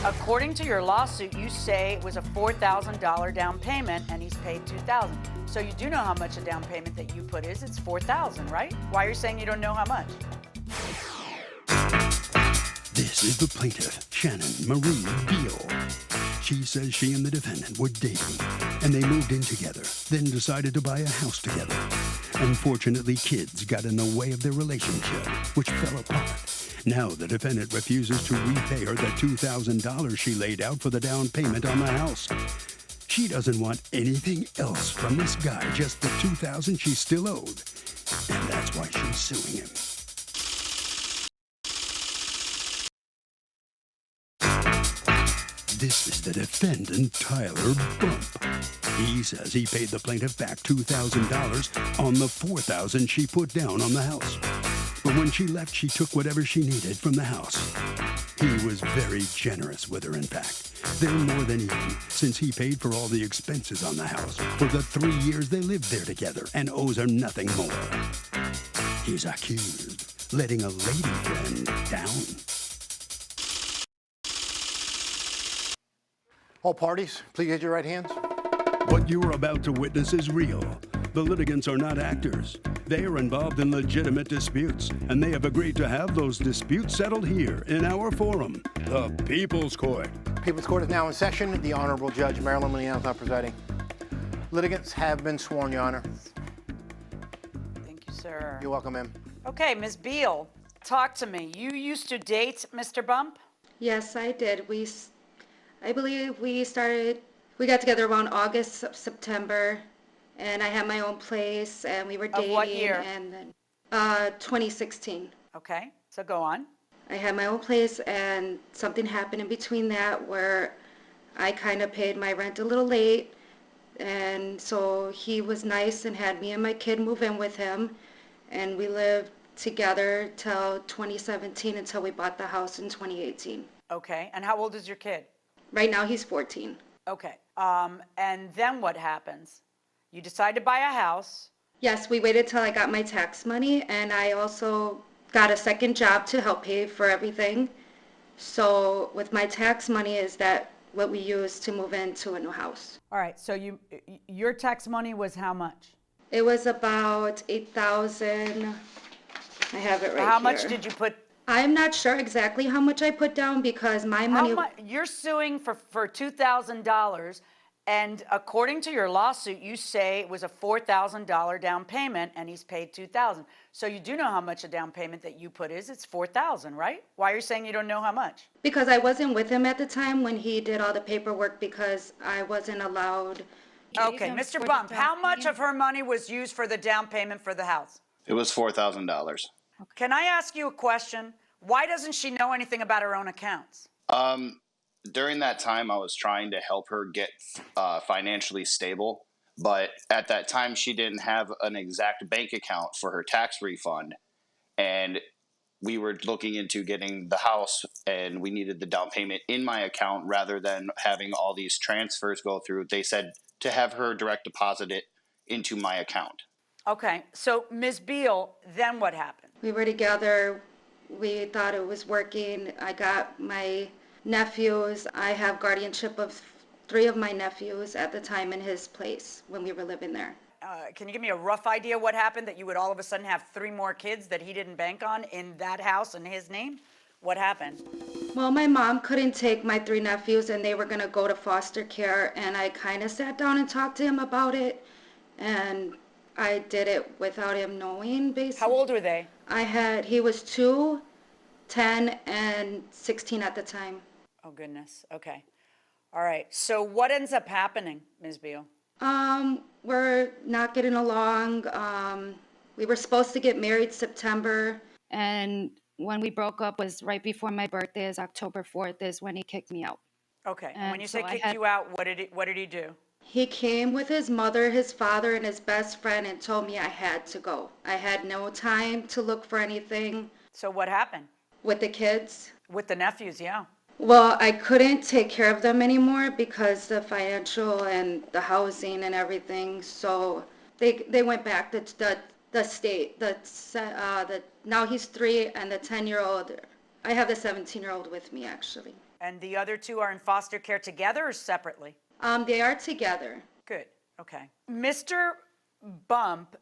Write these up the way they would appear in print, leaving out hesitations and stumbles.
According to your lawsuit, you say it was a $4,000 down payment and he's paid $2,000. So you do know how much a down payment that you put is. It's $4,000, right? Why are you saying you don't know how much? This is the plaintiff, Shannon Marie Beal. She says she and the defendant were dating, and they moved in together, then decided to buy a house together. Unfortunately, kids got in the way of their relationship, which fell apart. Now the defendant refuses to repay her the $2,000 she laid out for the down payment on the house. She doesn't want anything else from this guy, just the $2,000 she still owed. And that's why she's suing him. This is the defendant, Tyler Bump. He says he paid the plaintiff back $2,000 on the $4,000 she put down on the house. But when she left, she took whatever she needed from the house. He was very generous with her, in fact. They're more than even, since he paid for all the expenses on the house for the 3 years they lived there together and owes her nothing more. He's accused, letting a lady friend down. All parties, please raise your right hands. What you're about to witness is real. The litigants are not actors. They are involved in legitimate disputes, and they have agreed to have those disputes settled here in our forum, the People's Court. People's Court is now in session. The Honorable Judge Marilyn Miliano is now presiding. Litigants have been sworn, Your Honor. Thank you, sir. You're welcome, ma'am. Okay, Ms. Beal, talk to me. You used to date Mr. Bump? Yes, I did. I believe we got together around August, September, and I had my own place, and we were dating. Of what year? And then, 2016. Okay, so go on. I had my own place, and something happened in between that where I kind of paid my rent a little late, and so he was nice and had me and my kid move in with him, and we lived together till 2017 until we bought the house in 2018. Okay, and how old is your kid? Right now he's 14. Okay, and then what happens? You decide to buy a house. Yes, we waited till I got my tax money, and I also got a second job to help pay for everything. So with my tax money is that what we use to move into a new house. All right, so your tax money was how much? It was about $8,000. I have it right How here. much did you put? I'm not sure exactly how much I put down because my money. You're suing for $2,000, and according to your lawsuit, you say it was a $4,000 down payment, and he's paid $2,000. So you do know how much a down payment that you put is. It's $4,000, right? Why are you saying you don't know how much? Because I wasn't with him at the time when he did all the paperwork because I wasn't allowed. Okay, Mr. Bump, how much of her money was used for the down payment for the house? It was $4,000. Can I ask you a question? Why doesn't she know anything about her own accounts? During that time, I was trying to help her get financially stable. But at that time, she didn't have an exact bank account for her tax refund. And we were looking into getting the house, and we needed the down payment in my account rather than having all these transfers go through. They said to have her direct deposit it into my account. Okay, so Ms. Beal, then what happened? We were together. We thought it was working. I got my nephews. I have guardianship of 3 of my nephews at the time in his place when we were living there. Can you give me a rough idea what happened that you would all of a sudden have 3 more kids that he didn't bank on in that house in his name? What happened? Well, my mom couldn't take my 3 nephews and they were going to go to foster care, and I kind of sat down and talked to him about it, and I did it without him knowing, basically. How old were they? He was 2, 10, and 16 at the time. Oh, goodness. Okay. All right. So what ends up happening, Ms. Beal? We're not getting along. We were supposed to get married September. And when we broke up was right before my birthday, is October 4th, is when he kicked me out. Okay. And when you say so kicked you out, what did he do? He came with his mother, his father, and his best friend and told me I had to go. I had no time to look for anything. So what happened? With the kids? With the nephews, yeah. Well, I couldn't take care of them anymore because the financial and the housing and everything. So they went back to the state. Now he's 3 and the 10-year-old. I have the 17-year-old with me, actually. And the other two are in foster care together or separately? They are together. Good. Okay. Mr. Bump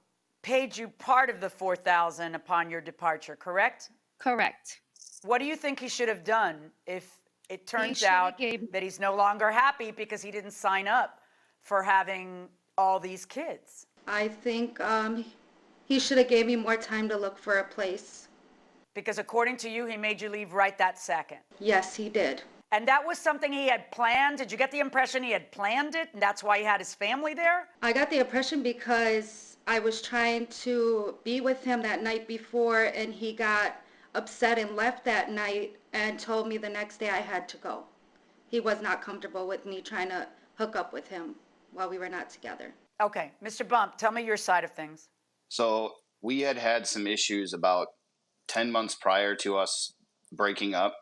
paid you part of the $4,000 upon your departure, correct? Correct. What do you think he should have done if it turns should have out gave- that he's no longer happy because he didn't sign up for having all these kids? I think he should have gave me more time to look for a place. Because according to you, he made you leave right that second. Yes, he did. And that was something he had planned? Did you get the impression he had planned it and that's why he had his family there? I got the impression because I was trying to be with him that night before, and he got upset and left that night and told me the next day I had to go. He was not comfortable with me trying to hook up with him while we were not together. Okay, Mr. Bump, tell me your side of things. So we had some issues about 10 months prior to us breaking up,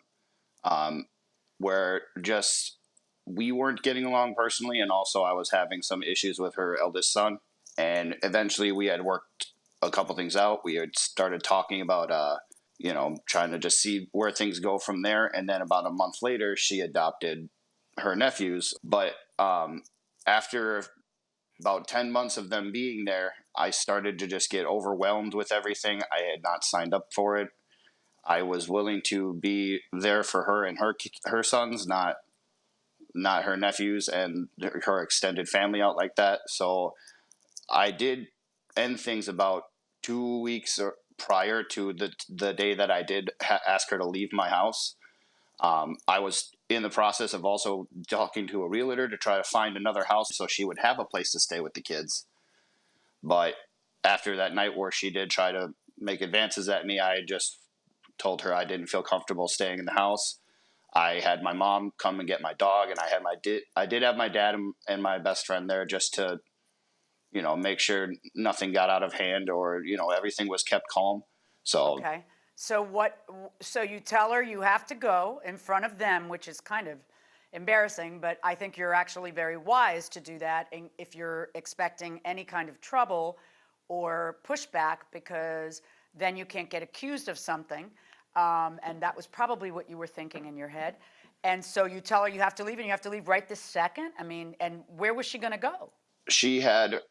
where just we weren't getting along personally, and also I was having some issues with her eldest son. And eventually we had worked a couple things out. We had started talking about, trying to just see where things go from there. And then about a month later, she adopted her nephews. But after about 10 months of them being there, I started to just get overwhelmed with everything. I had not signed up for it. I was willing to be there for her and her sons, not her nephews and her extended family out like that. So I did end things about 2 weeks prior to the day that I did ask her to leave my house. I was in the process of also talking to a realtor to try to find another house so she would have a place to stay with the kids. But after that night where she did try to make advances at me, I just told her I didn't feel comfortable staying in the house. I had my mom come and get my dog, and I did have my dad and my best friend there just to, make sure nothing got out of hand or, everything was kept calm. So Okay. So you tell her you have to go in front of them, which is kind of embarrassing, but I think you're actually very wise to do that if you're expecting any kind of trouble or pushback, because then you can't get accused of something. And that was probably what you were thinking in your head. And so you tell her you have to leave, and you have to leave right this second? I mean, and where was she going to go? she had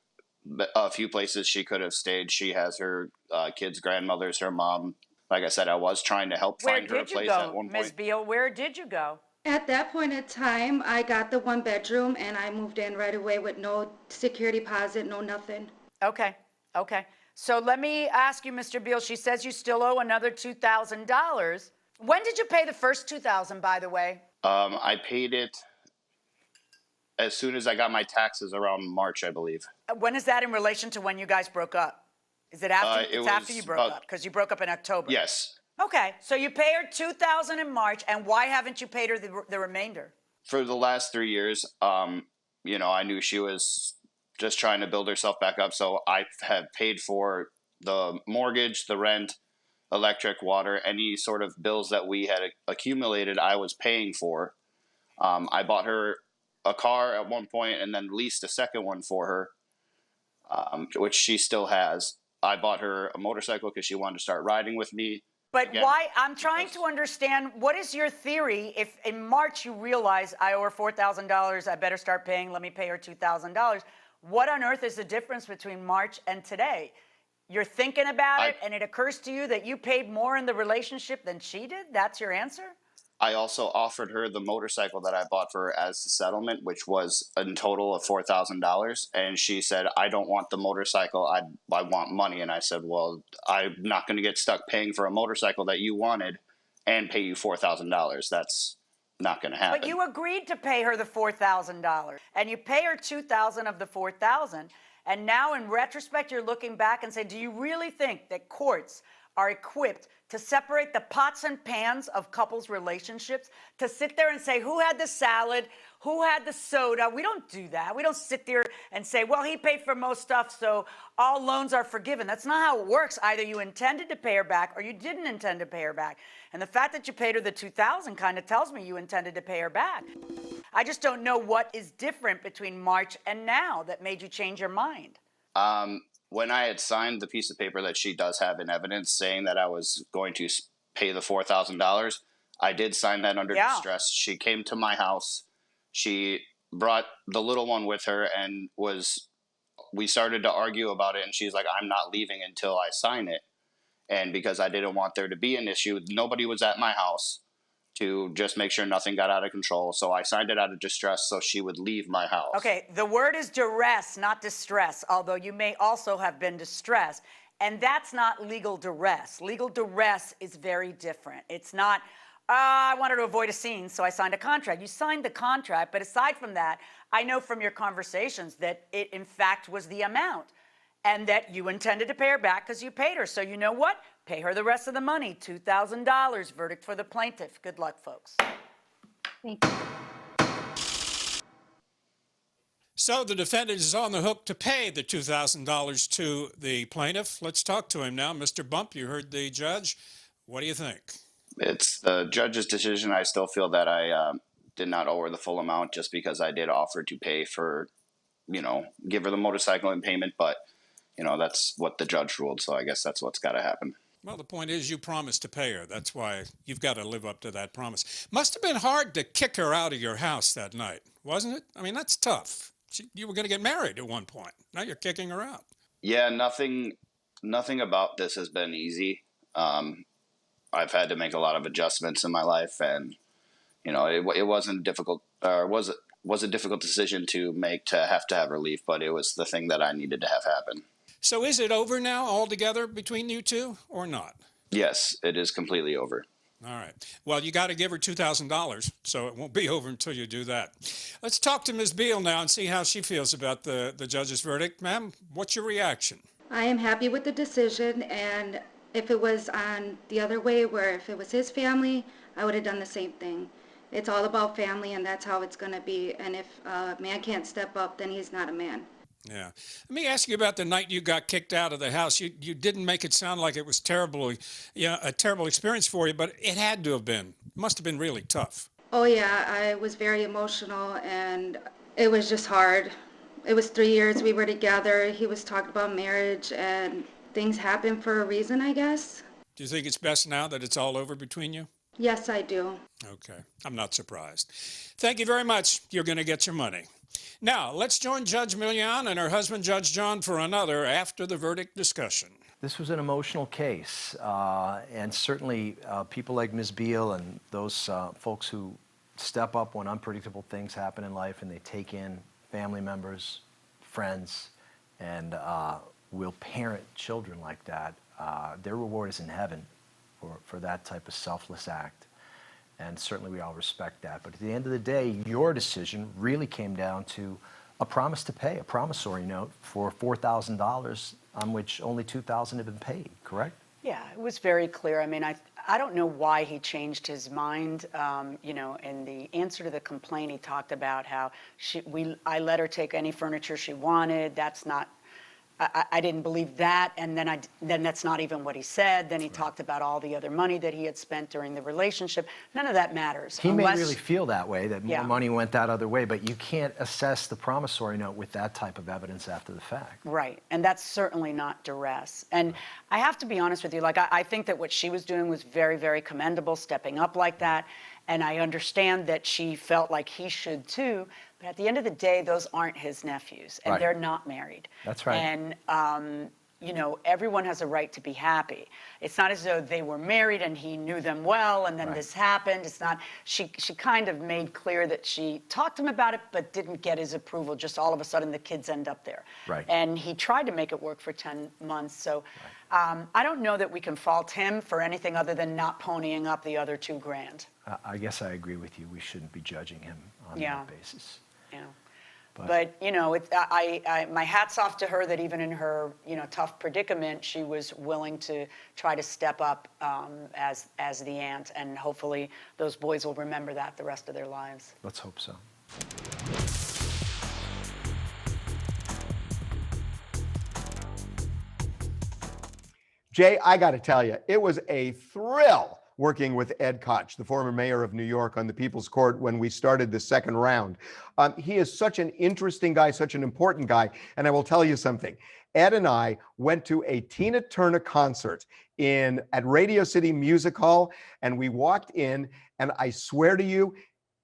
a few places she could have stayed. She has her kids' grandmothers, her mom. Like I said, I was trying to help Where find her a did you place at go, one Ms. point. Beal? Where did you go? At that point in time, I got the 1 bedroom and I moved in right away with no security deposit, no nothing. Okay. So let me ask you, Mr. Beal, she says you still owe another $2,000. When did you pay the first $2,000, by the way? I paid it as soon as I got my taxes around March, I believe. When is that in relation to when you guys broke up? Is it after? It It's after was you broke about- up, because you broke up in October. Yes. Okay, so you pay her $2,000 in March, and why haven't you paid her the remainder? For the last 3 years, I knew she was just trying to build herself back up. So I have paid for the mortgage, the rent, electric, water, any sort of bills that we had accumulated, I was paying for. I bought her a car at one point and then leased a second one for her, which she still has. I bought her a motorcycle because she wanted to start riding with me. But Again, why? I'm trying to understand, what is your theory if in March you realize I owe her $4,000, I better start paying, let me pay her $2,000. What on earth is the difference between March and today? You're thinking about it and it occurs to you that you paid more in the relationship than she did? That's your answer? I also offered her the motorcycle that I bought for her as the settlement, which was in total of $4,000. And she said, I don't want the motorcycle. I want money. And I said, well, I'm not going to get stuck paying for a motorcycle that you wanted and pay you $4,000. That's not going to happen. But you agreed to pay her the $4,000, and you pay her $2,000 of the $4,000. And now in retrospect, you're looking back and say, do you really think that courts are equipped to separate the pots and pans of couples' relationships, to sit there and say, who had the salad, who had the soda? We don't do that. We don't sit there and say, well, he paid for most stuff, so all loans are forgiven. That's not how it works. Either you intended to pay her back or you didn't intend to pay her back. And the fact that you paid her the $2,000 kind of tells me you intended to pay her back. I just don't know what is different between March and now that made you change your mind. When I had signed the piece of paper that she does have in evidence saying that I was going to pay the $4,000. I did sign that under Yeah. distress. She came to my house. She brought the little one with her and we started to argue about it. And she's like, I'm not leaving until I sign it. And because I didn't want there to be an issue, nobody was at my house to just make sure nothing got out of control. So I signed it out of distress so she would leave my house. Okay, the word is duress, not distress, although you may also have been distressed. And that's not legal duress. Legal duress is very different. It's not, I wanted to avoid a scene, so I signed a contract. You signed the contract, but aside from that, I know from your conversations that it, in fact, was the amount and that you intended to pay her back because you paid her. So you know what? Pay her the rest of the money, $2,000. Verdict for the plaintiff. Good luck, folks. Thank you. So the defendant is on the hook to pay the $2,000 to the plaintiff. Let's talk to him now. Mr. Bump, you heard the judge. What do you think? It's the judge's decision. I still feel that I did not owe her the full amount just because I did offer to pay for, give her the motorcycle in payment. But, that's what the judge ruled. So I guess that's what's got to happen. Well, the point is you promised to pay her. That's why you've got to live up to that promise. Must have been hard to kick her out of your house that night, wasn't it? I mean, that's tough. You were going to get married at one point. Now you're kicking her out. Yeah, nothing about this has been easy. I've had to make a lot of adjustments in my life, and it wasn't difficult, or was a difficult decision to make to have relief, but it was the thing that I needed to have happen. So is it over now altogether between you two or not? Yes, it is completely over. All right. Well, you got to give her $2,000, so it won't be over until you do that. Let's talk to Ms. Beal now and see how she feels about the judge's verdict. Ma'am, what's your reaction? I am happy with the decision, and if it was on the other way, where if it was his family, I would have done the same thing. It's all about family, and that's how it's going to be. And if a man can't step up, then he's not a man. Yeah. Let me ask you about the night you got kicked out of the house. You didn't make it sound like it was a terrible experience for you, but it had to have been. It must have been really tough. Oh yeah, I was very emotional, and it was just hard. It was 3 years we were together. He was talking about marriage, and things happen for a reason, I guess. Do you think it's best now that it's all over between you? Yes, I do. Okay. I'm not surprised. Thank you very much. You're going to get your money. Now, let's join Judge Millian and her husband, Judge John, for another after the verdict discussion. This was an emotional case, and certainly people like Ms. Beal and those folks who step up when unpredictable things happen in life and they take in family members, friends, and will parent children like that, their reward is in heaven for that type of selfless act. And certainly we all respect that. But at the end of the day, your decision really came down to a promise to pay, a promissory note for $4,000 on which only $2,000 had been paid, correct? Yeah, it was very clear. I mean, I don't know why he changed his mind. In the answer to the complaint, he talked about how I let her take any furniture she wanted. That's not. I didn't believe that, and then that's not even what he said. Then he talked about all the other money that he had spent during the relationship. None of that matters. He may really feel that way, that more money went that other way, but you can't assess the promissory note with that type of evidence after the fact. Right, and that's certainly not duress. And I have to be honest with you, I think that what she was doing was very, very commendable, stepping up like that. And I understand that she felt like he should too, but at the end of the day, those aren't his nephews, and they're not married. That's right. And, everyone has a right to be happy. It's not as though they were married and he knew them well and then this happened. It's not, she kind of made clear that she talked to him about it, but didn't get his approval. Just all of a sudden the kids end up there. Right. And he tried to make it work for 10 months. So I don't know that we can fault him for anything other than not ponying up the other $2,000. I guess I agree with you. We shouldn't be judging him on that basis. Yeah. But my hat's off to her that even in her, tough predicament, she was willing to try to step up as the aunt, and hopefully those boys will remember that the rest of their lives. Let's hope so. Jay, I got to tell you, it was a thrill working with Ed Koch, the former mayor of New York, on the People's Court when we started the second round. He is such an interesting guy, such an important guy. And I will tell you something. Ed and I went to a Tina Turner concert at Radio City Music Hall, and we walked in, and I swear to you,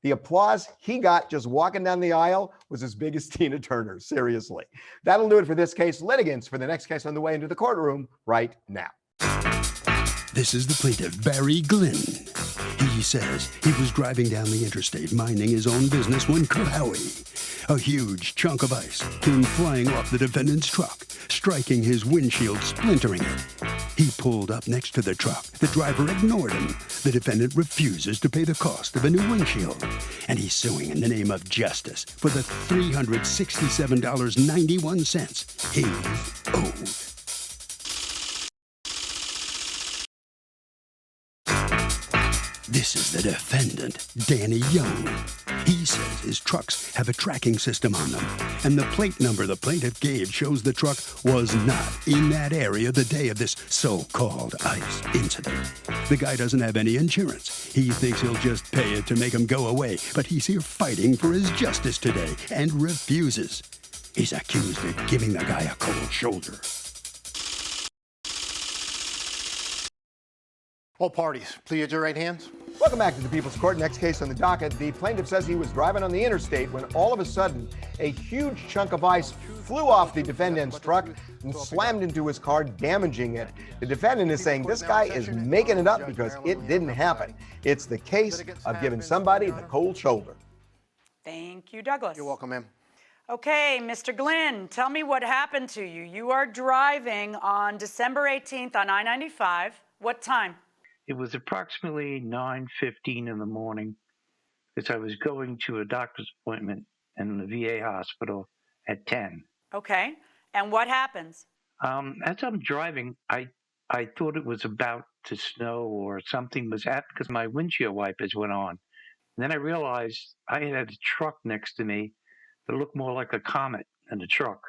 the applause he got just walking down the aisle was as big as Tina Turner. Seriously. That'll do it for this case. Litigants for the next case on the way into the courtroom right now. This is the plaintiff, Barry Glynn. He says he was driving down the interstate minding his own business when Kerhowie, a huge chunk of ice, came flying off the defendant's truck, striking his windshield, splintering it. He pulled up next to the truck. The driver ignored him. The defendant refuses to pay the cost of a new windshield, and he's suing in the name of justice for the $367.91 he's owed. This is the defendant, Danny Young. He says his trucks have a tracking system on them, and the plate number the plaintiff gave shows the truck was not in that area the day of this so-called ice incident. The guy doesn't have any insurance. He thinks he'll just pay it to make him go away, but he's here fighting for his justice today and refuses. He's accused of giving the guy a cold shoulder. All parties, please use your right hands. Welcome back to the People's Court. Next case on the docket. The plaintiff says he was driving on the interstate when all of a sudden a huge chunk of ice flew off the defendant's truck and slammed into his car, damaging it. The defendant is saying this guy is making it up because it didn't happen. It's the case of giving somebody the cold shoulder. Thank you, Douglas. You're welcome, ma'am. Okay, Mr. Glynn, tell me what happened to you. You are driving on December 18th on I-95. What time? It was approximately 9:15 in the morning because I was going to a doctor's appointment in the VA hospital at 10. Okay, and what happens? As I'm driving, I thought it was about to snow or something was happening because my windshield wipers went on. And then I realized I had a truck next to me that looked more like a comet than a truck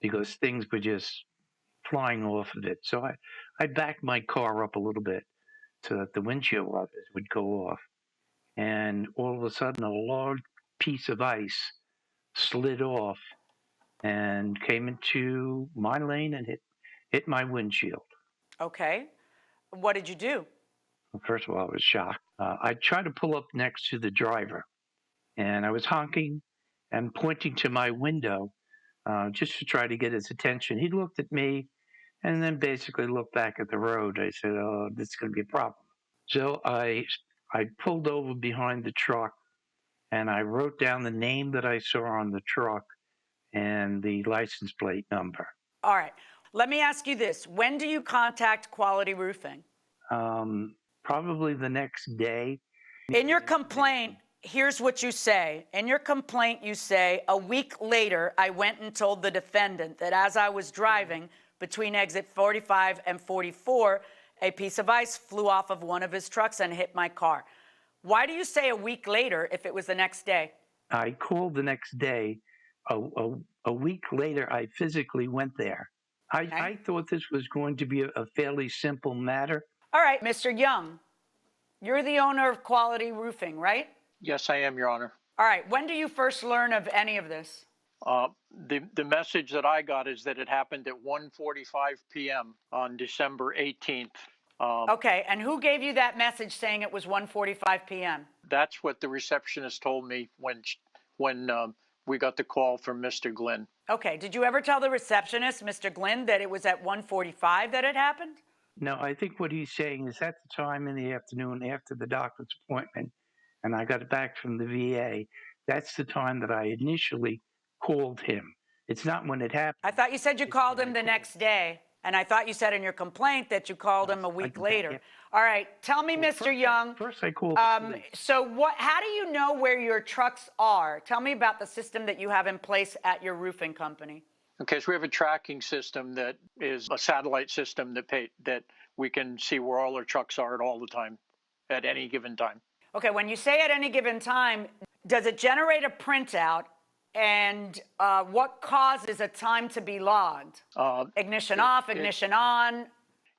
because things were just flying off of it. So I backed my car up a little bit so that the windshield wipers would go off. And all of a sudden, a large piece of ice slid off and came into my lane and hit my windshield. Okay, what did you do? Well, first of all, I was shocked. I tried to pull up next to the driver, and I was honking and pointing to my window just to try to get his attention. He looked at me and then basically looked back at the road. I said, oh, this is going to be a problem. So I pulled over behind the truck, and I wrote down the name that I saw on the truck and the license plate number. All right. Let me ask you this. When do you contact Quality Roofing? Probably the next day. In your complaint, here's what you say. In your complaint, you say, a week later, I went and told the defendant that as I was driving between exit 45 and 44, a piece of ice flew off of one of his trucks and hit my car. Why do you say a week later if it was the next day? I called the next day. A week later, I physically went there. I thought this was going to be a fairly simple matter. All right, Mr. Young, you're the owner of Quality Roofing, right? Yes, I am, Your Honor. All right, when do you first learn of any of this? The message that I got is that it happened at 1:45 p.m. on December 18th. Okay, and who gave you that message saying it was 1:45 p.m.? That's what the receptionist told me when we got the call from Mr. Glynn. Okay, did you ever tell the receptionist, Mr. Glynn, that it was at 1:45 that it happened? No, I think what he's saying is at the time in the afternoon after the doctor's appointment, and I got back from the VA, that's the time that I initially called him. It's not when it happened. I thought you said you called him the next day, and I thought you said in your complaint that you called him a week later. All right, tell me, Mr. Young. First I called so how do you know where your trucks are? Tell me about the system that you have in place at your roofing company. Okay, so we have a tracking system that is a satellite system that we can see where all our trucks are at all the time, at any given time. Okay, when you say at any given time, does it generate a printout? And what causes a time to be logged? Ignition off, ignition on?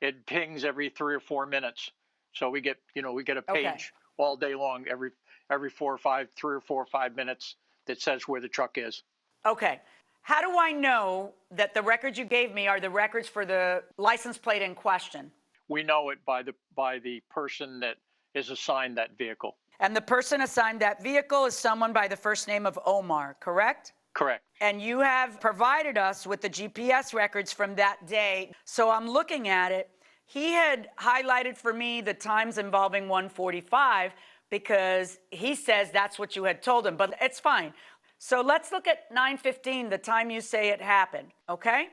It pings every 3 or 4 minutes. So we get a page all day long, every 3 or 4 or 5 minutes that says where the truck is. Okay. How do I know that the records you gave me are the records for the license plate in question? we know it by the person that is assigned that vehicle. And the person assigned that vehicle is someone by the first name of Omar, correct? Correct. And you have provided us with the GPS records from that day. So I'm looking at it. He had highlighted for me the times involving 145 because he says that's what you had told him, but it's fine. So let's look at 9:15, the time you say it happened, okay?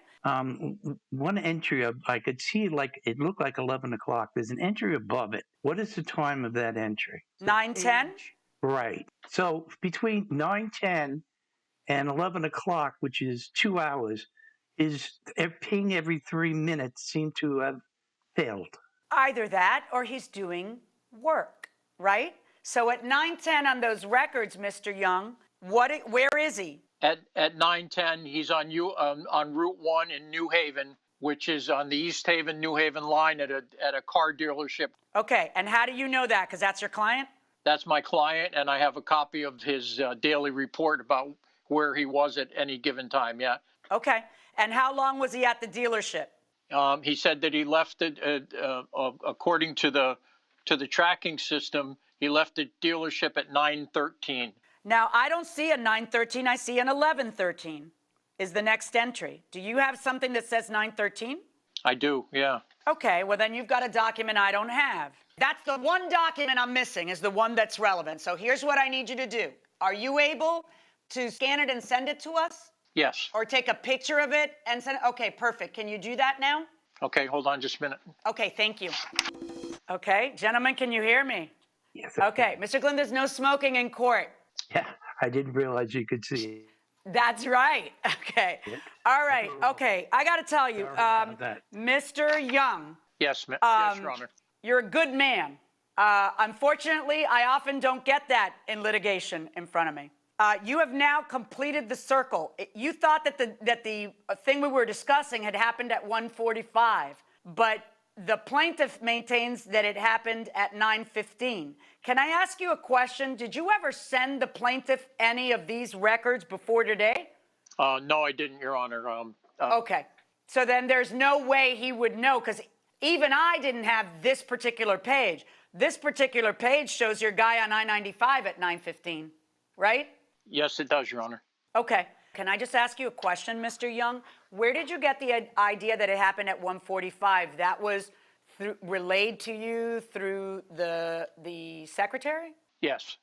One entry, I could see like it looked like 11 o'clock. There's an entry above it. What is the time of that entry? 9:10? Right. So between 9:10 and 11 o'clock, which is 2 hours, is ping every 3 minutes seem to have failed. Either that or he's doing work, right? So at 9:10 on those records, Mr. Young, where is he? At 9:10, he's on Route 1 in New Haven, which is on the East Haven New Haven line at a car dealership. Okay, and how do you know that? Because that's your client? That's my client, and I have a copy of his daily report about where he was at any given time. Yeah. Okay, and how long was he at the dealership? He said that he left it according to the tracking system. He left the dealership at 9:13. Now, I don't see a 9:13, I see an 11:13 is the next entry. Do you have something that says 9:13? I do, yeah. Okay, well then you've got a document I don't have. That's the one document I'm missing is the one that's relevant. So here's what I need you to do. Are you able to scan it and send it to us? Yes. Or take a picture of it and send it? Okay, perfect. Can you do that now? Okay, hold on just a minute. Okay, thank you. Okay, gentlemen, can you hear me? Yes. Okay, Mr. Glynn, there's no smoking in court. Yeah, I didn't realize you could see it. That's right. Okay. All right. Okay. I got to tell you, Mr. Young. Yes, yes, Your Honor. You're a good man. Unfortunately, I often don't get that in litigation in front of me. You have now completed the circle. You thought that the thing we were discussing had happened at 1:45, but the plaintiff maintains that it happened at 9:15. Can I ask you a question? Did you ever send the plaintiff any of these records before today? No, I didn't, Your Honor. Okay. So then there's no way he would know, because even I didn't have this particular page. This particular page shows your guy on I-95 at 9:15, right? Yes, it does, Your Honor. Okay. Can I just ask you a question, Mr. Young? Where did you get the idea that it happened at 1:45? That was relayed to you through the secretary? Yes,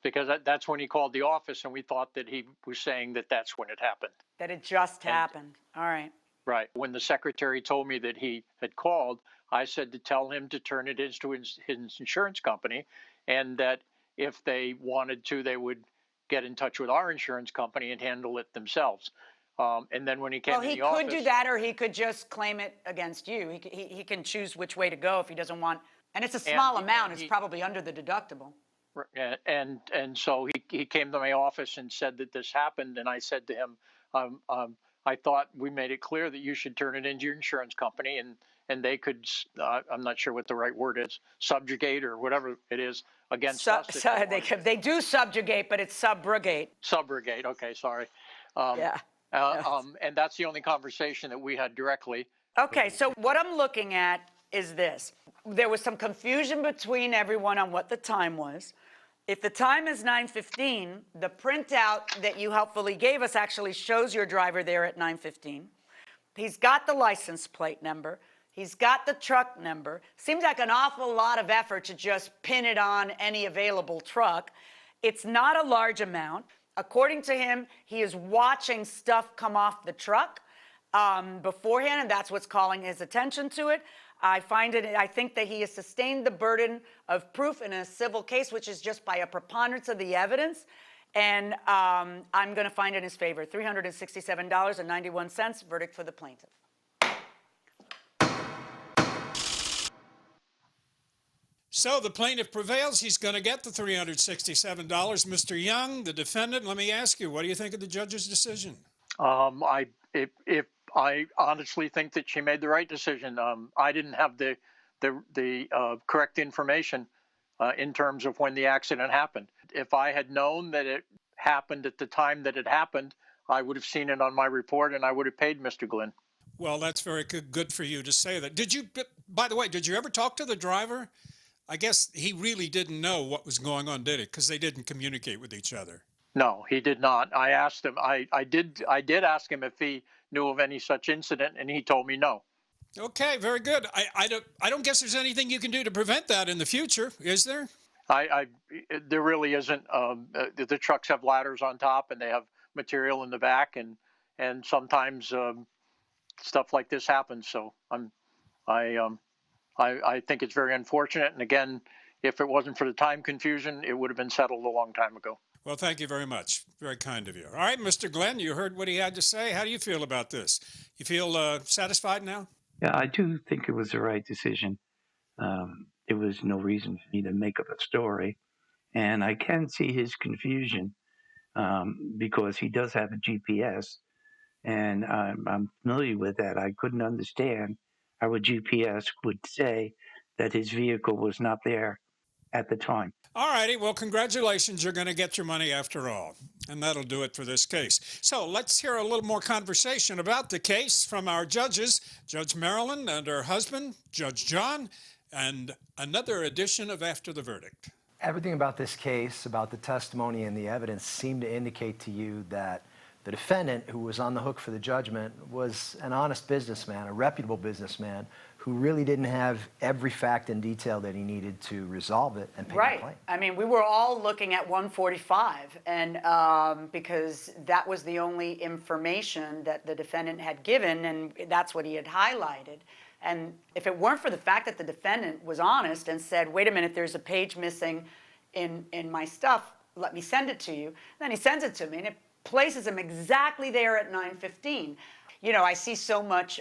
because that's when he called the office, and we thought that he was saying that that's when it happened. That it just happened. All right. Right. When the secretary told me that he had called, I said to tell him to turn it into his insurance company, and that if they wanted to, they would get in touch with our insurance company and handle it themselves. And then when he came to the office... Well, he could do that, or he could just claim it against you. He can choose which way to go if he doesn't want... And it's a small amount. It's probably under the deductible. And so he came to my office and said that this happened, and I said to him, I thought we made it clear that you should turn it into your insurance company, and they could, I'm not sure what the right word is, subjugate or whatever it is against us. They do subjugate, but it's subrogate. Subrogate, okay, sorry. Yeah. And that's the only conversation that we had directly. Okay, so what I'm looking at is this. There was some confusion between everyone on what the time was. If the time is 9:15, the printout that you helpfully gave us actually shows your driver there at 9:15. He's got the license plate number. He's got the truck number. Seems like an awful lot of effort to just pin it on any available truck. It's not a large amount. According to him, he is watching stuff come off the truck beforehand, and that's what's calling his attention to it. I think that he has sustained the burden of proof in a civil case, which is just by a preponderance of the evidence. And I'm going to find in his favor, $367.91, verdict for the plaintiff. So the plaintiff prevails. He's going to get the $367. Mr. Young, the defendant, let me ask you, what do you think of the judge's decision? I honestly think that she made the right decision. I didn't have the correct information in terms of when the accident happened. If I had known that it happened at the time that it happened, I would have seen it on my report and I would have paid Mr. Glynn. Well, that's very good for you to say that. By the way, did you ever talk to the driver? I guess he really didn't know what was going on, did he? Because they didn't communicate with each other. No, he did not. I asked him. I did ask him if he knew of any such incident, and he told me no. Okay, very good. I don't guess there's anything you can do to prevent that in the future, is there? There really isn't. The trucks have ladders on top, and they have material in the back, and sometimes stuff like this happens. So I think it's very unfortunate. And again, if it wasn't for the time confusion, it would have been settled a long time ago. Well, thank you very much. Very kind of you. All right, Mr. Glenn, you heard what he had to say. How do you feel about this? You feel satisfied now? Yeah, I do think it was the right decision. There was no reason for me to make up a story. And I can see his confusion because he does have a GPS. And I'm familiar with that. I couldn't understand how a GPS would say that his vehicle was not there at the time. All righty. Well, congratulations. You're going to get your money after all. And that'll do it for this case. So let's hear a little more conversation about the case from our judges, Judge Marilyn and her husband, Judge John, and another edition of After the Verdict. Everything about this case, about the testimony and the evidence, seemed to indicate to you that the defendant, who was on the hook for the judgment, was an honest businessman, a reputable businessman, who really didn't have every fact and detail that he needed to resolve it and pay the claim. I mean, we were all looking at 145, and because that was the only information that the defendant had given, and that's what he had highlighted. And if it weren't for the fact that the defendant was honest and said, wait a minute, there's a page missing in my stuff, let me send it to you, then he sends it to me, and it places him exactly there at 9:15. You know, I see so much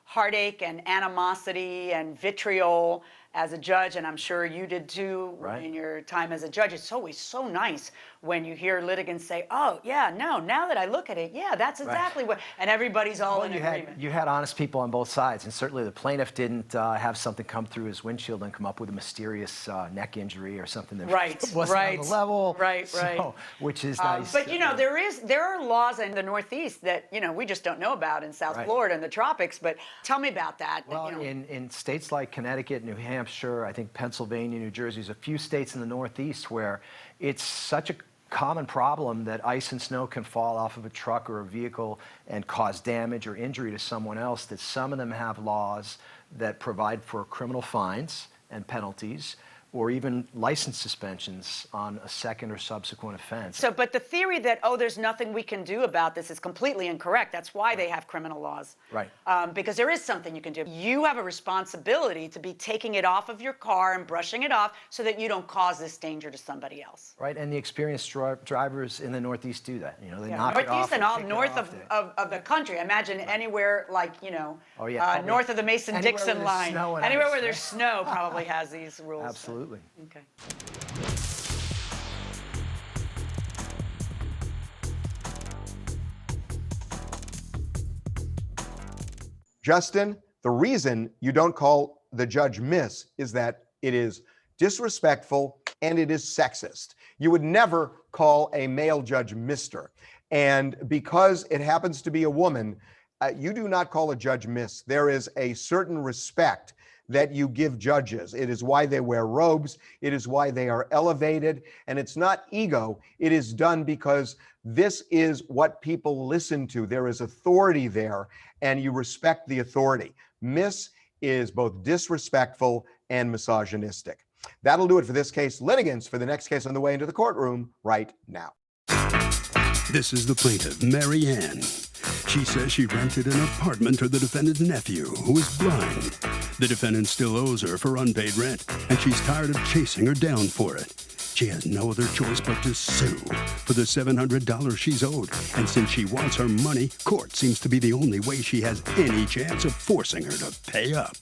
heartache and animosity and vitriol as a judge, and I'm sure you did too in your time as a judge. It's always so nice when you hear litigants say, oh, yeah, no, now that I look at it, yeah, that's exactly what, and everybody's all in agreement. You had honest people on both sides, and certainly the plaintiff didn't have something come through his windshield and come up with a mysterious neck injury or something that wasn't on the level. So, which is nice. But, you know, there are laws in the Northeast that, you know, we just don't know about in South Florida and the tropics, but tell me about that. Well, in states like Connecticut, New Hampshire, I think Pennsylvania, New Jersey, there's a few states in the Northeast where it's such a common problem that ice and snow can fall off of a truck or a vehicle and cause damage or injury to someone else, that some of them have laws that provide for criminal fines and penalties, or even license suspensions on a second or subsequent offense. So, but the theory that, oh, there's nothing we can do about this is completely incorrect. That's why they have criminal laws. Right. Because there is something you can do. You have a responsibility to be taking it off of your car and brushing it off so that you don't cause this danger to somebody else. Right, and the experienced drivers in the Northeast do that. You know, they knock it off. Northeast and all north of the country. Imagine anywhere like, you know, north of the Mason-Dixon line. Anywhere where there's snow probably has these rules. Absolutely. Okay. Justin, the reason you don't call the judge Miss is that it is disrespectful and it is sexist. You would never call a male judge Mr. And because it happens to be a woman, you do not call a judge Miss. There is a certain respect that you give judges. It is why they wear robes. It is why they are elevated. And it's not ego. It is done because this is what people listen to. There is authority there, and you respect the authority. Miss is both disrespectful and misogynistic. That'll do it for this case. Litigants for the next case on the way into the courtroom right now. This is the plaintiff, Mary Ann. She says she rented an apartment to the defendant's nephew, who is blind. The defendant still owes her for unpaid rent, and she's tired of chasing her down for it. She has no other choice but to sue for the $700 she's owed, and since she wants her money, court seems to be the only way she has any chance of forcing her to pay up.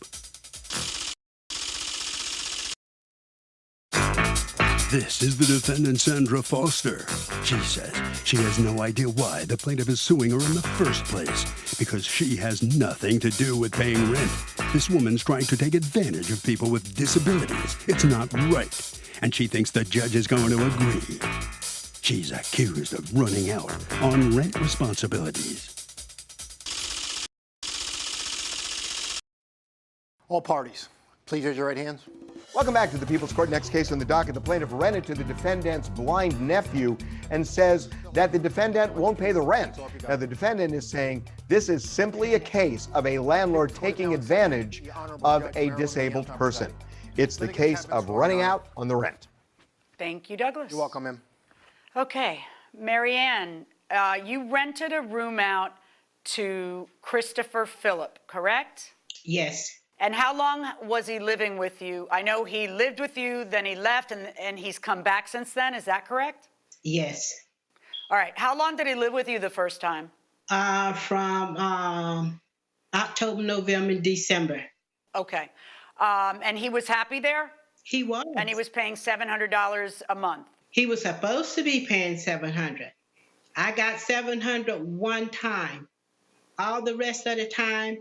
This is the defendant, Sandra Foster. She says she has no idea why the plaintiff is suing her in the first place, because she has nothing to do with paying rent. This woman's trying to take advantage of people with disabilities. It's not right, and she thinks the judge is going to agree. She's accused of running out on rent responsibilities. All parties, please raise your right hands. Welcome back to the People's Court. Next case on the docket. The plaintiff rented to the defendant's blind nephew and says that the defendant won't pay the rent. Now, the defendant is saying this is simply a case of a landlord taking advantage of a disabled person. It's the case of running out on the rent. Thank you, Douglas. You're welcome, ma'am. Okay, Marianne, you rented a room out to Christopher Phillip, correct? Yes. And how long was he living with you? I know he lived with you, then he left, and he's come back since then. Is that correct? Yes. All right. How long did he live with you the first time? From October, November, and December. Okay. And he was happy there? He was. And he was paying $700 a month? He was supposed to be paying $700. I got $700 one time. All the rest of the time,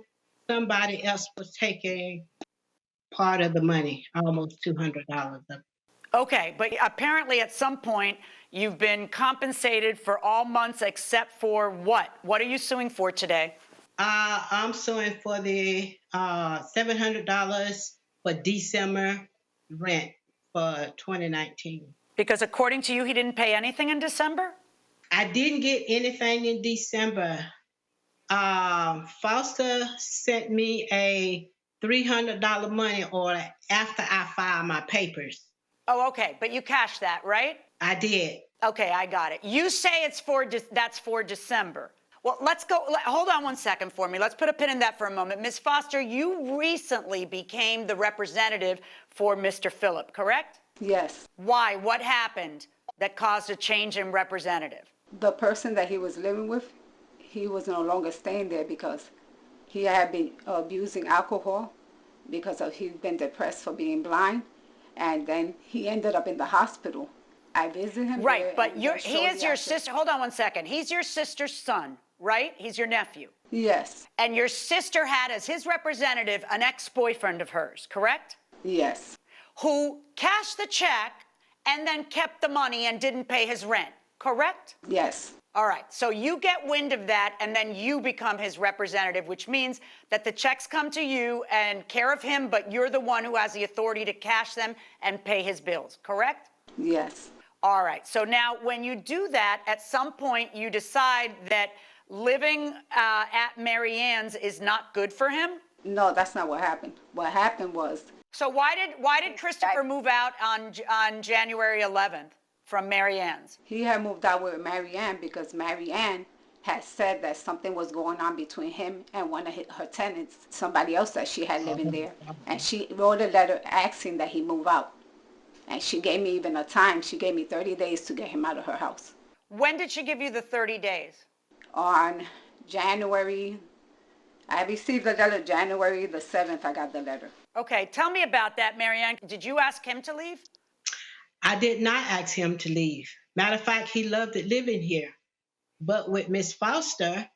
somebody else was taking part of the money, almost $200 of it. Okay, but apparently at some point you've been compensated for all months except for what? What are you suing for today? I'm suing for the $700 for December rent for 2019. Because according to you, he didn't pay anything in December? I didn't get anything in December. Foster sent me a $300 money order after I filed my papers. Oh, okay, but you cashed that, right? I did. Okay, I got it. You say that's for December. Well, let's go. Hold on one second for me. Let's put a pin in that for a moment. Ms. Foster, you recently became the representative for Mr. Phillip, correct? Yes. Why? What happened that caused a change in representative? The person that he was living with, he was no longer staying there because he had been abusing alcohol because he'd been depressed for being blind, and then he ended up in the hospital. I visited him. Right, but he is your sister. Hold on one second. He's your sister's son, right? He's your nephew. Yes. And your sister had as his representative an ex-boyfriend of hers, correct? Yes. Who cashed the check and then kept the money and didn't pay his rent, correct? Yes. All right, so you get wind of that and then you become his representative, which means that the checks come to you and care of him, but you're the one who has the authority to cash them and pay his bills, correct? Yes. All right, so now when you do that, at some point you decide that living at Mary Ann's is not good for him? No, that's not what happened. What happened was... So why did Christopher move out on January 11th? From Mary Ann's? He had moved out with Mary Ann because Mary Ann had said that something was going on between him and one of her tenants, somebody else that she had living there. And she wrote a letter asking that he move out. And she gave me even a time. She gave me 30 days to get him out of her house. When did she give you the 30 days? On January, I received the letter January the 7th, I got the letter. Okay, tell me about that, Mary Ann. Did you ask him to leave? I did not ask him to leave. Matter of fact, he loved it living here. But with Miss Foster,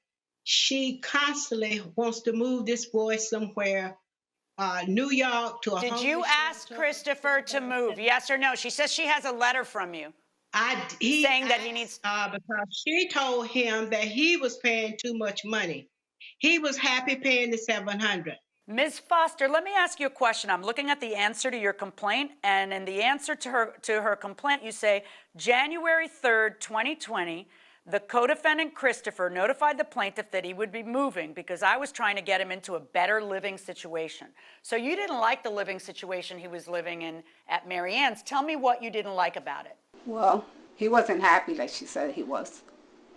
she constantly wants to move this boy somewhere, New York to a Did you ask Christopher to move? Yes or no? She says she has a letter from you. Saying that he needs... because she told him that he was paying too much money. He was happy paying the $700. Ms. Foster, let me ask you a question. I'm looking at the answer to your complaint, and in the answer to her complaint, you say, January 3rd, 2020, the co-defendant Christopher notified the plaintiff that he would be moving because I was trying to get him into a better living situation. So you didn't like the living situation he was living in at Mary Ann's. Tell me what you didn't like about it. Well, he wasn't happy like she said he was.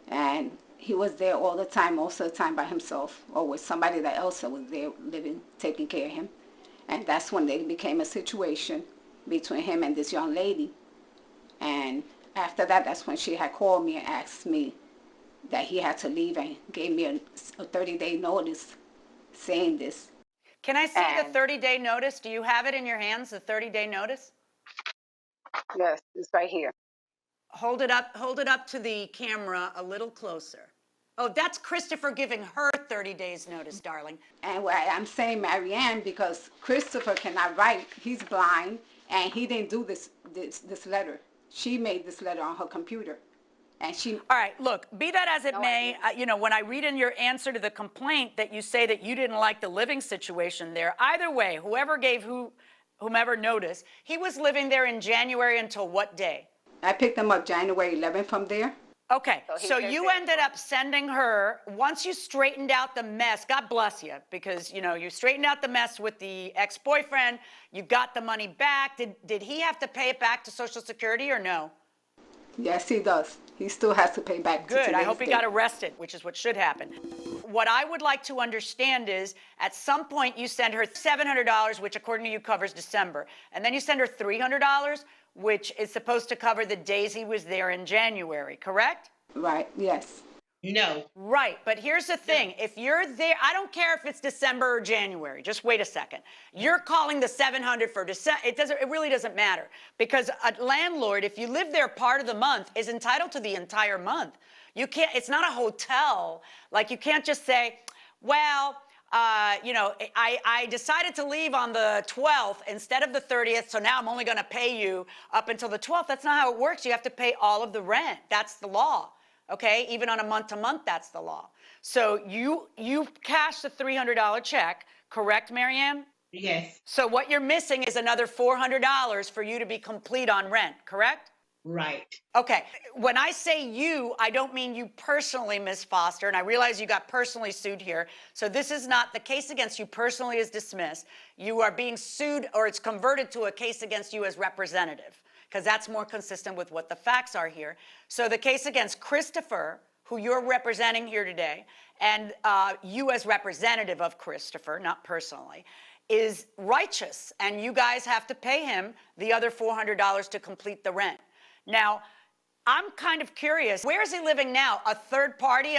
And he was there all the time, most of the time by himself, or with somebody that else was there living, taking care of him. And that's when there became a situation between him and this young lady. And after that, that's when she had called me and asked me that he had to leave and gave me a 30-day notice saying this. Can I see the 30-day notice? Do you have it in your hands, the 30-day notice? Yes, it's right here. Hold it up to the camera a little closer. Oh, that's Christopher giving her 30 days notice, darling. And I'm saying Mary Ann because Christopher cannot write. He's blind, and he didn't do this letter. She made this letter on her computer. And she, All right, look, be that as it may, you know, when I read in your answer to the complaint that you say that you didn't like the living situation there, either way, whoever gave whomever notice, he was living there in January until what day? I picked him up January 11th from there. Okay, so you ended up sending her, once you straightened out the mess, God bless you, because, you know, you straightened out the mess with the ex-boyfriend, you got the money back. Did he have to pay it back to Social Security or no? Yes, he does. He still has to pay back. Good, I hope he got arrested, which is what should happen. What I would like to understand is, at some point you send her $700, which according to you covers December, and then you send her $300, which is supposed to cover the days he was there in January, correct? Right, yes. No. Right, but here's the thing. If you're there, I don't care if it's December or January. Just wait a second. You're calling the $700 for December. It really doesn't matter, because a landlord, if you live there part of the month, is entitled to the entire month. You can't. It's not a hotel. Like, you can't just say, well, you know, I decided to leave on the 12th instead of the 30th, so now I'm only going to pay you up until the 12th. That's not how it works. You have to pay all of the rent. That's the law. Okay, even on a month-to-month, that's the law. So you cashed the $300 check, correct, Marianne? Yes. So what you're missing is another $400 for you to be complete on rent, correct? Right. Okay, when I say you, I don't mean you personally, Ms. Foster, and I realize you got personally sued here. So this is not, the case against you personally is dismissed. You are being sued, or it's converted to a case against you as representative, because that's more consistent with what the facts are here. So the case against Christopher, who you're representing here today, and you as representative of Christopher, not personally, is righteous, and you guys have to pay him the other $400 to complete the rent. Now, I'm kind of curious, where is he living now? A third party,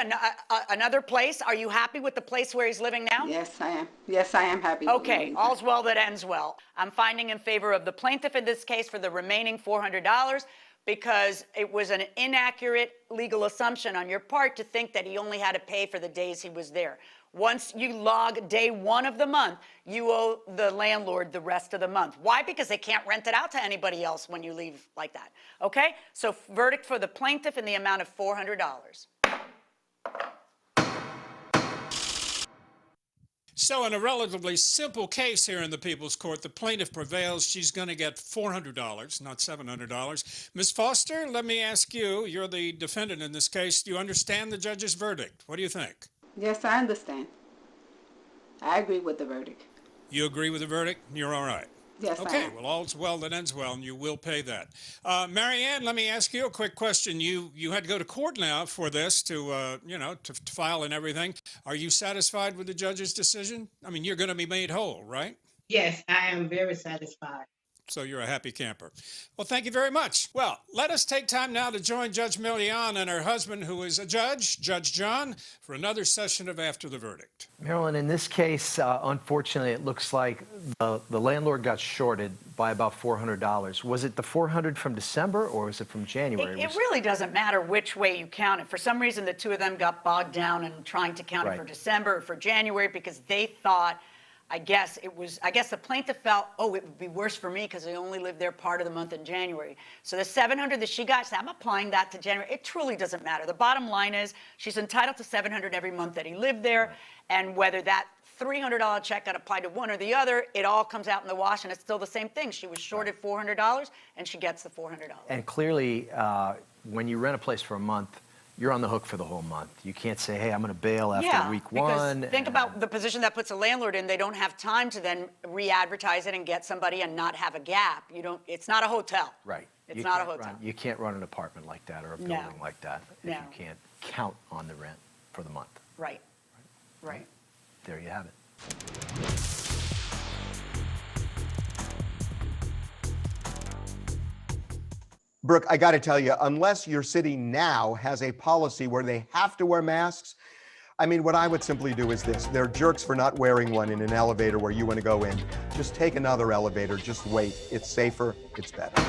another place? Are you happy with the place where he's living now? Yes, I am. Yes, I am happy. Okay, all's well that ends well. I'm finding in favor of the plaintiff in this case for the remaining $400 because it was an inaccurate legal assumption on your part to think that he only had to pay for the days he was there. Once you log day 1 of the month, you owe the landlord the rest of the month. Why? Because they can't rent it out to anybody else when you leave like that. Okay? So verdict for the plaintiff in the amount of $400. So in a relatively simple case here in the People's Court, the plaintiff prevails. She's going to get $400, not $700. Ms. Foster, let me ask you, you're the defendant in this case. Do you understand the judge's verdict? What do you think? Yes, I understand. I agree with the verdict. You agree with the verdict? You're all right. Yes, I Okay, am. well, all's well that ends well, and you will pay that. Marianne, let me ask you a quick question. You had to go to court now for this to file and everything. Are you satisfied with the judge's decision? I mean, you're going to be made whole, right? Yes, I am very satisfied. So you're a happy camper. Well, thank you very much. Well, let us take time now to join Judge Millian and her husband, who is a judge, Judge John, for another session of After the Verdict. Marilyn, in this case, unfortunately, it looks like the landlord got shorted by about $400. Was it the $400 from December or was it from January? It really doesn't matter which way you count it. For some reason, the two of them got bogged down in trying to count it for December or for January because they thought, I guess the plaintiff felt, oh, it would be worse for me because I only lived there part of the month in January. So the $700 that she got, I'm applying that to January. It truly doesn't matter. The bottom line is she's entitled to $700 every month that he lived there, and whether that $300 check got applied to one or the other, it all comes out in the wash, and it's still the same thing. She was shorted $400, and she gets the $400. And clearly, when you rent a place for a month, you're on the hook for the whole month. You can't say, hey, I'm going to bail after week one. Because think about the position that puts a landlord in. They don't have time to then re-advertise it and get somebody and not have a gap. It's not a hotel. Right. It's not a hotel. You can't run an apartment like that or a building like that if you can't count on the rent for the month. Right. There you have it. Brooke, I got to tell you, unless your city now has a policy where they have to wear masks, I mean, what I would simply do is this. They're jerks for not wearing one in an elevator where you want to go in. Just take another elevator. Just wait. It's safer. It's better.